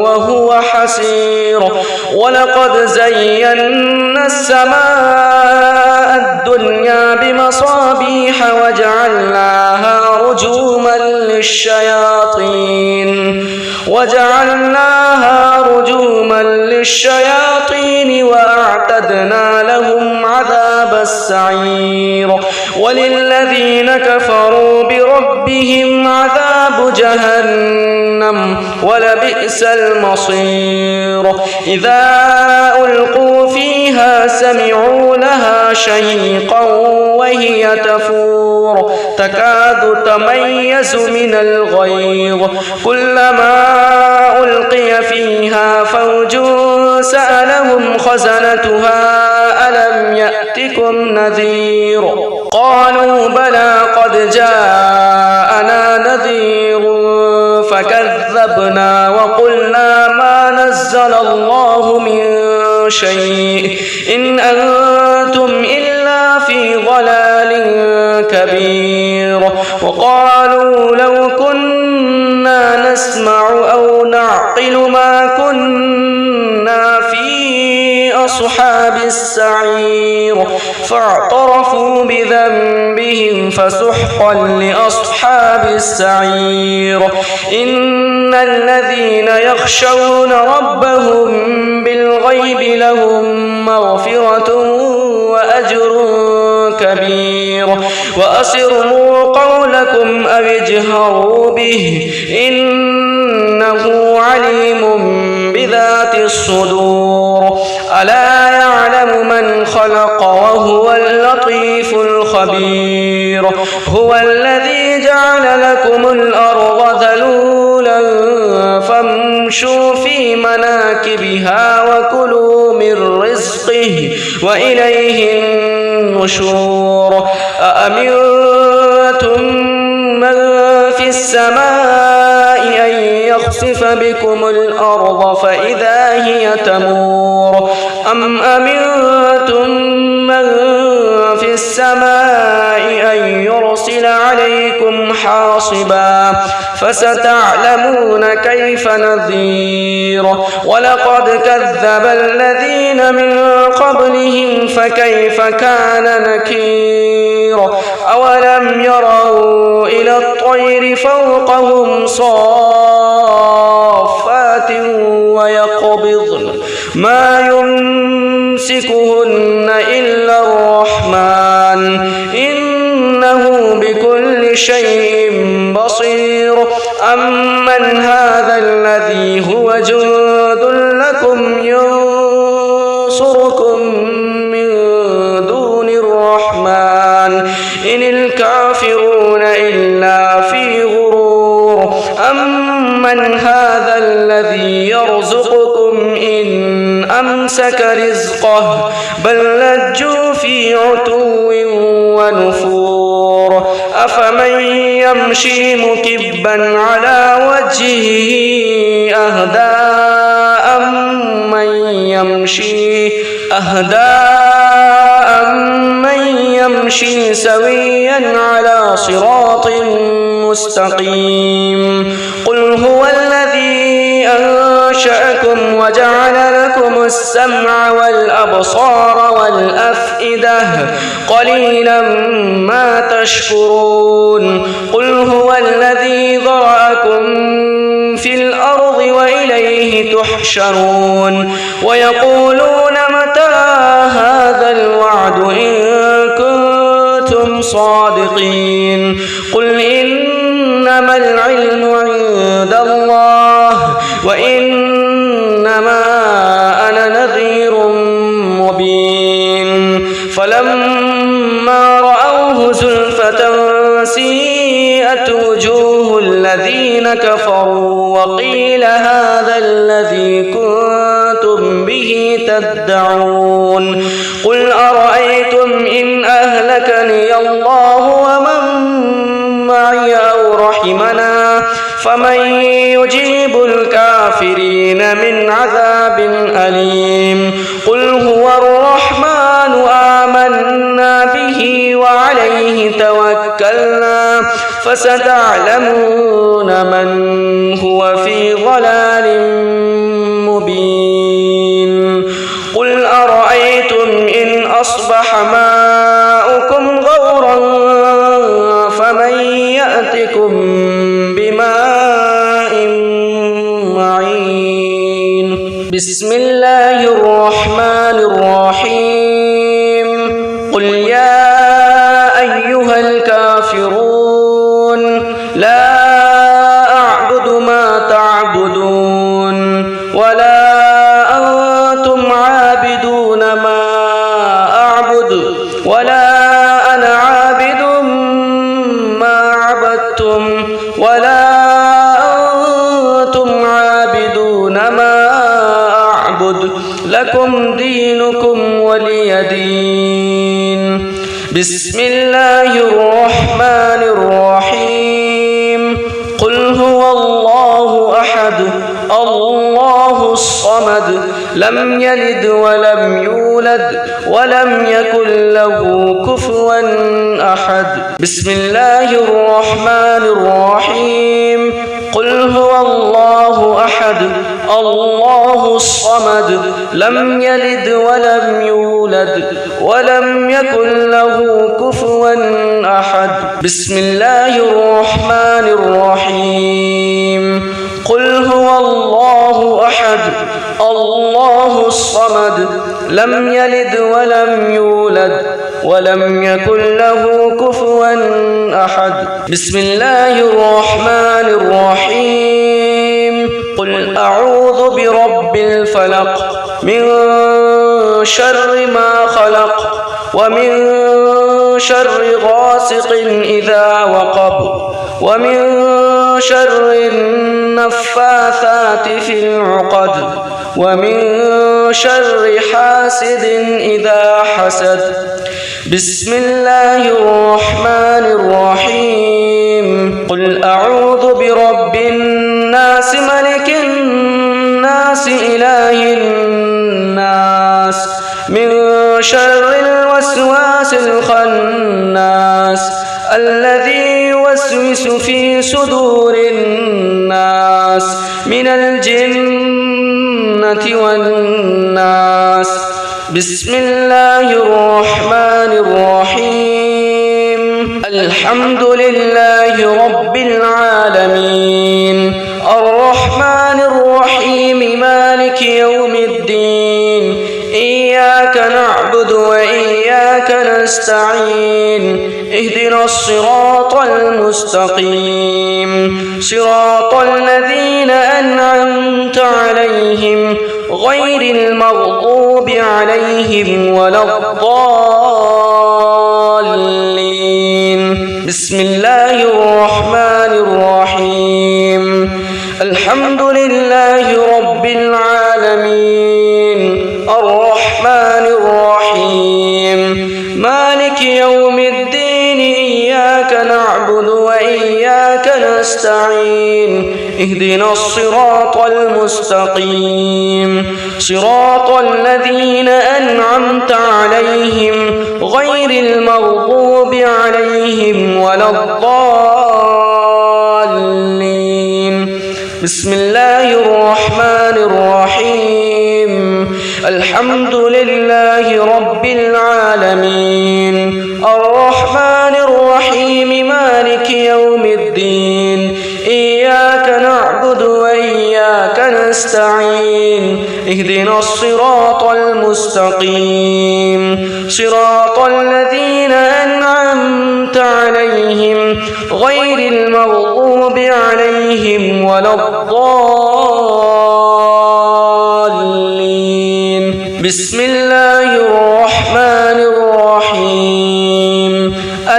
وهو حسير ولقد زينا السماء الدنيا بمصابيح وجعلناها رجوما للشياطين وأعتدنا لهم عذاب السعير وللذين كفروا بربهم عذاب جهنم ولبئس المصير إذا ألقوا فيها سمعوا لها شهيقا وهي تفور تكاد تميز من الغيظ كلما ألقي فيها فوج سألهم خزنتها ألم يأتكم نذير قالوا بلى قد جاءنا نذير فكذبنا وقلنا ما نزل الله من شيء إن أنتم إلا في ضلال كبير وقالوا لو كنا نسمع أو نعقل ما كنا في أصحاب السعير فاعترفوا بذنبهم فسحقا لأصحاب السعير إن الذين يخشون ربهم بالغيب لهم مغفرة وأجر كبير وأسروا قولكم أو اجهروا به إنه عليم بذات الصدور ألا يعلم من خلق وهو اللطيف الخبير هو الذي جعل لكم الأرض ذلولا فامشوا في مناكبها وكلوا من رزقه وإليه النشور أأمنتم من في السماء أن يخسف بكم الأرض فإذا هي تمور أم أمنتم من في السماء أن يرسل عليكم حاصبا فستعلمون كيف نذير ولقد كذب الذين من قبلهم فكيف كان نكير أولم يروا إلى الطير فوقهم صافات ويقبضن ما يمسكهن إلا الرحمن إنه بكل شيء بصير أمن هذا الذي هو جند لكم ينصركم من دون الرحمن إن الكافرون إلا في غرور أمن هذا الذي يرزقكم إن أمسك رزقه بل لجوا في عتو ونفور أفمن يمشي مكبا على وجهه أهدى أمن يمشي سويا على صراط مستقيم قل هو الذي أنشأكم وجعل لكم السمع والأبصار والأفئدة قليلا ما تشكرون قل هو الذي ذرأكم في الأرض وإليه تحشرون ويقولون متى هذا الوعد إن كنتم صادقين قل إنما العلم عند الله وإنما أنا نذير مبين فلما رأوه زلفة سيئت وجوه الذين كفروا وقيل هذا الذي كنتم به تدعون قل أرأيتم إن أهلكني الله ومن معي أو رحمنا فمن يجيب الكافرين من عذاب أليم قل هو الرحمن آمنا به وعليه توكلنا فستعلمون من هو في ضلال مبين قل أرأيتم إن أصبح ماؤكم غورا فمن يأتكم بماء معين بسم الله الرحمن الرحيم قل يا أيها الكافرون لا أعبد ما تعبدون ولا أنتم عابدون ما أعبد ولا أنا عابد ما عبدتم ولا أنتم عابدون ما أعبد لكم دينكم ولي دين بسم الله الرحمن الرحيم قل هو الله أحد الله الصمد لم يلد ولم يولد ولم يكن له كفوا أحد بسم الله الرحمن الرحيم قل هو الله أحد الله الصمد لم يلد ولم يولد ولم يكن له كفوا أحد بسم الله الرحمن الرحيم قل هو الله أحد الله الصمد لم يلد ولم يولد ولم يكن له كفوا أحد بسم الله الرحمن الرحيم قل أعوذ برب الفلق من شر ما خلق ومن شر غاسق إذا وقب ومن شر النفاثات في العقد ومن شر حاسد إذا حسد بسم الله الرحمن الرحيم قل أعوذ برب الناس ملك الناس إله الناس من شر الوسواس الخناس الذي يوسوس في صدور الناس من الجنة والناس بسم الله الرحمن الرحيم الحمد لله رب العالمين الرحمن الرحيم مالك يوم الدين إياك نعبد وإياك نستعين نستعين اهدنا الصراط المستقيم صراط الذين أنعمت عليهم غير المغضوب عليهم ولا الضالين. بسم الله الرحمن الرحيم الحمد لله رب العالمين الرحمن الرحيم مالك يوم الدين إياك نعبد وإياك نستعين اهدنا الصراط المستقيم صراط الذين أنعمت عليهم غير المغضوب عليهم ولا الضالين. بسم الله الرحمن الرحيم الحمد لله رب العالمين الرحمن الرحيم مالك يوم الدين إياك نعبد وإياك نستعين اهدنا الصراط المستقيم صراط الذين أنعمت عليهم غير المغضوب عليهم ولا الضالين. بسم الله الرحمن الرحيم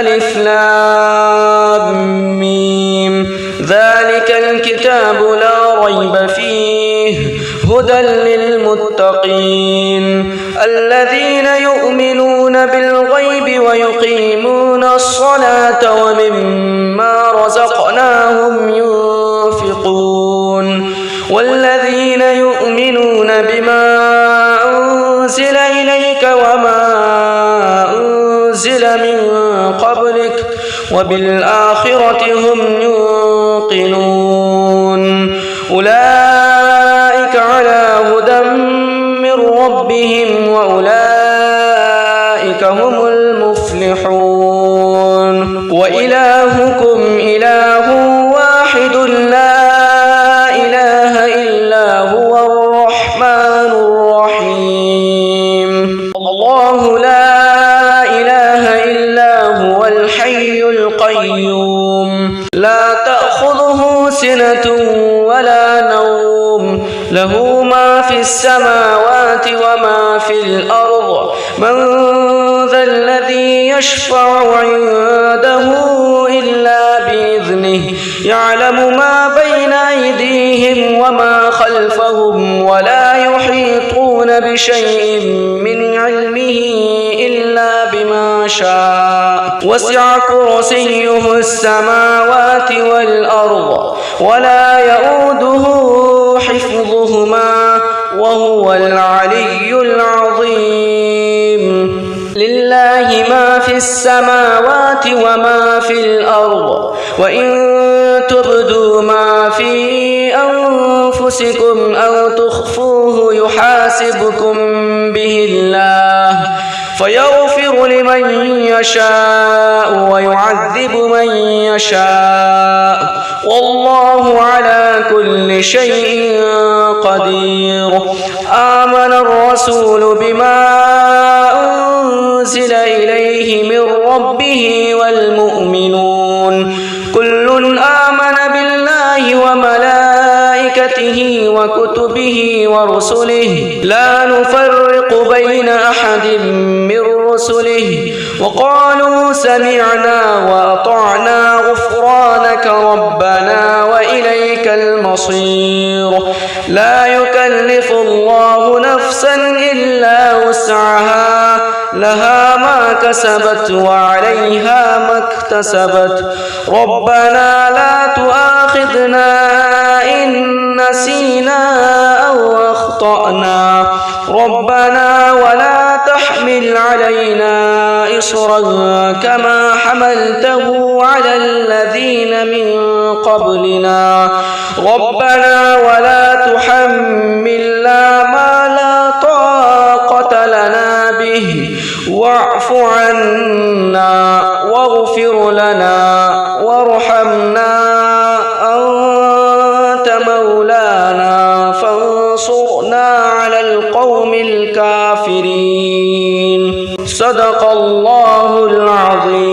ألف لام ميم ذلك الكتاب لا ريب فيه هدى للمتقين الذين يؤمنون بالغيب ويقيمون الصلاة ومما رزقناهم ينفقون والذين يؤمنون بما أنزل إليك وما أنزل من قبلك وبالآخرة هم يوقنون أولئك على هدى من ربهم وأولئك هم المفلحون وإلهكم إله واحد لا إله إلا هو الرحمن الرحيم الله لا إله إلا هو الحي القيوم لا تأخذه سنة ولا نوم له ما في السماوات وما في الأرض من ذا الذي يشفع عنده إلا بإذنه يعلم ما بين أيديهم وما خلفهم ولا يحيطون بشيء من علمه إلا بما شاء وسع كرسيه السماوات والأرض ولا يؤوده حفظهما وهو العلي العظيم لله ما في السماوات وما في الأرض وإن تبدوا ما في أنفسكم أو تخفوه يحاسبكم به الله فيغفر لمن يشاء ويعذب من يشاء والله على كل شيء قدير. آمن الرسول بما أنزل إليه من ربه والمؤمنون كل آمن بالله وملائكته وكتبه ورسله لا نفرق بين أحد من رسله وقالوا سمعنا وأطعنا غفرانك ربنا وإليك المصير. لا يكلف الله نفسا إلا وسعها لها ما كسبت وعليها ما اكتسبت ربنا لا تؤاخذنا إن نسينا أو أخطأنا ربنا ولا تحمل علينا إصرا كما حملته على الذين من قبلنا ربنا ولا تحملنا ما لا طاقة لنا به واعف عنا واغفر لنا وارحمنا أنت مولانا فانصرنا على القوم الكافرين. صدق الله العظيم